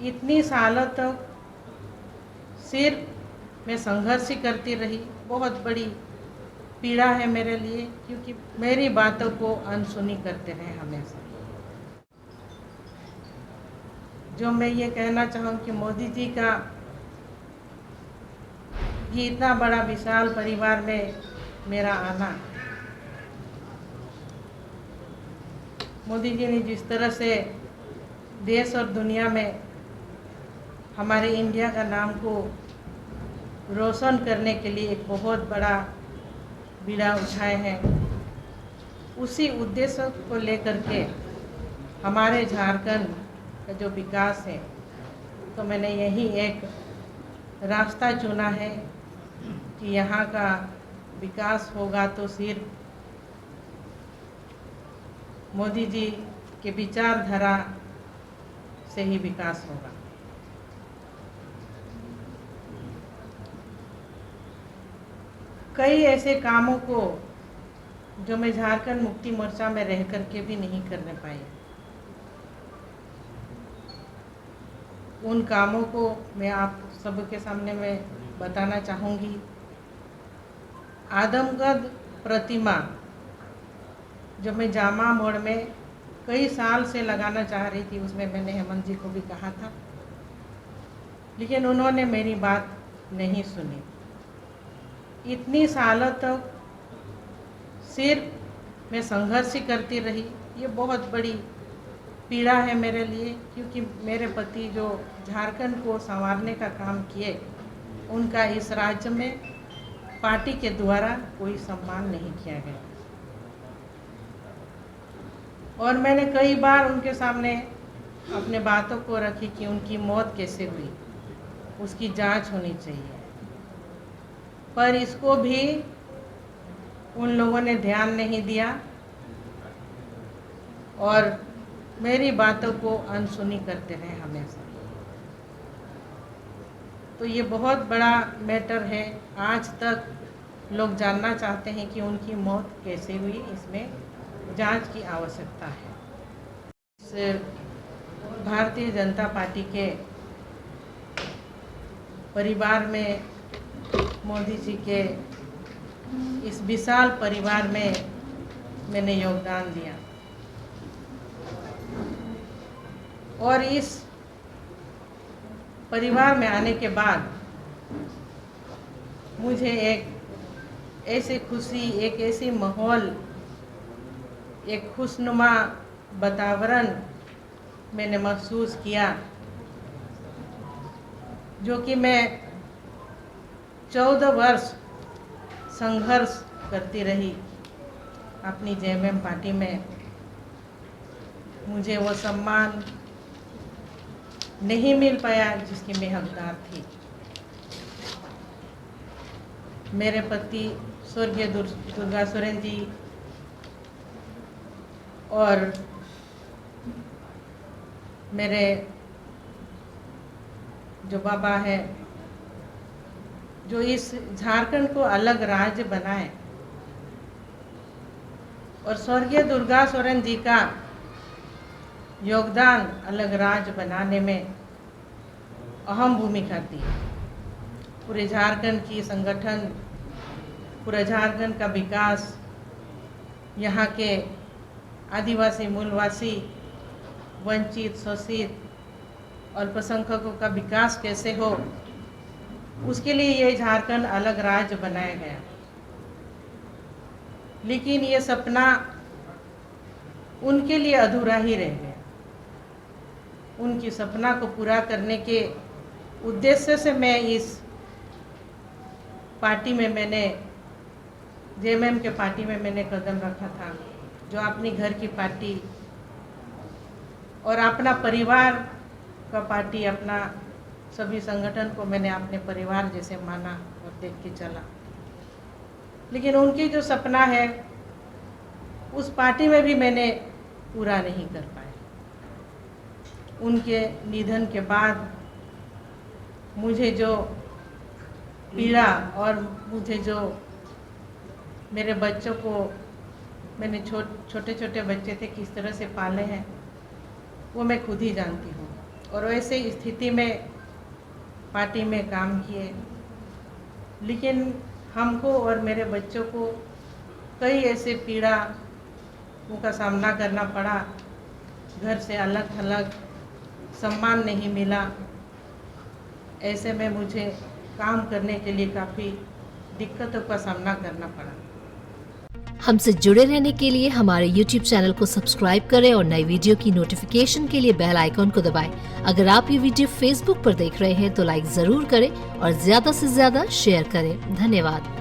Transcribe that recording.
इतनी सालों तक सिर्फ मैं संघर्ष ही करती रही। बहुत बड़ी पीड़ा है मेरे लिए, क्योंकि मेरी बातों को अनसुनी करते रहे हमेशा। जो मैं ये कहना चाहूँ कि मोदी जी का ये इतना बड़ा विशाल परिवार में मेरा आना, मोदी जी ने जिस तरह से देश और दुनिया में हमारे इंडिया का नाम को रोशन करने के लिए एक बहुत बड़ा बीड़ा उठाए हैं, उसी उद्देश्य को लेकर के हमारे झारखंड का जो विकास है, तो मैंने यही एक रास्ता चुना है कि यहाँ का विकास होगा तो सिर्फ मोदी जी के विचारधारा से ही विकास होगा। कई ऐसे कामों को जो मैं झारखंड मुक्ति मोर्चा में रह करके भी नहीं करने पाई, उन कामों को मैं आप सबके सामने में बताना चाहूँगी। आदमगढ़ प्रतिमा जो मैं जामा मोड़ में कई साल से लगाना चाह रही थी, उसमें मैंने हेमंत जी को भी कहा था, लेकिन उन्होंने मेरी बात नहीं सुनी। इतनी सालों तक सिर्फ मैं संघर्ष ही करती रही। ये बहुत बड़ी पीड़ा है मेरे लिए, क्योंकि मेरे पति जो झारखंड को संवारने का काम किए, उनका इस राज्य में पार्टी के द्वारा कोई सम्मान नहीं किया गया। और मैंने कई बार उनके सामने अपने बातों को रखी कि उनकी मौत कैसे हुई, उसकी जांच होनी चाहिए, पर इसको भी उन लोगों ने ध्यान नहीं दिया और मेरी बातों को अनसुनी करते रहे हमेशा। तो ये बहुत बड़ा मैटर है। आज तक लोग जानना चाहते हैं कि उनकी मौत कैसे हुई, इसमें जांच की आवश्यकता है। इस भारतीय जनता पार्टी के परिवार में, मोदी जी के इस विशाल परिवार में मैंने योगदान दिया, और इस परिवार में आने के बाद मुझे एक ऐसी खुशी, एक ऐसी माहौल, एक खुशनुमा वातावरण मैंने महसूस किया, जो कि मैं 14 वर्ष संघर्ष करती रही अपनी जेएमएम पार्टी में। मुझे वो सम्मान नहीं मिल पाया जिसकी मैं हकदार थी। मेरे पति स्वर्गीय दुर्गा सोरेन जी और मेरे जो बाबा है, जो इस झारखंड को अलग राज्य बनाए, और स्वर्गीय दुर्गा सोरेन जी का योगदान अलग राज्य बनाने में अहम भूमिका थी। पूरे झारखंड की संगठन, पूरे झारखंड का विकास, यहाँ के आदिवासी, मूलवासी, वंचित, शोषित, अल्पसंख्यकों का विकास कैसे हो, उसके लिए ये झारखंड अलग राज्य बनाया गया। लेकिन ये सपना उनके लिए अधूरा ही रह गया। उनकी सपना को पूरा करने के उद्देश्य से मैं इस पार्टी में, मैंने जेएमएम के पार्टी में मैंने कदम रखा था, जो अपनी घर की पार्टी और अपना परिवार का पार्टी, अपना सभी संगठन को मैंने अपने परिवार जैसे माना और देख के चला। लेकिन उनकी जो सपना है, उस पार्टी में भी मैंने पूरा नहीं कर पाया। उनके निधन के बाद मुझे जो पीड़ा, और मुझे जो मेरे बच्चों को, मैंने छोटे छोटे बच्चे थे, किस तरह से पाले हैं, वो मैं खुद ही जानती हूँ। और वैसे स्थिति में पार्टी में काम किए, लेकिन हमको और मेरे बच्चों को कई ऐसे पीड़ाओं का सामना करना पड़ा। घर से अलग थलग, सम्मान नहीं मिला। ऐसे में मुझे काम करने के लिए काफ़ी दिक्कतों का सामना करना पड़ा। हमसे जुड़े रहने के लिए हमारे YouTube चैनल को सब्सक्राइब करें और नई वीडियो की नोटिफिकेशन के लिए बेल आइकॉन को दबाएं। अगर आप ये वीडियो Facebook पर देख रहे हैं तो लाइक जरूर करें और ज्यादा से ज्यादा शेयर करें। धन्यवाद।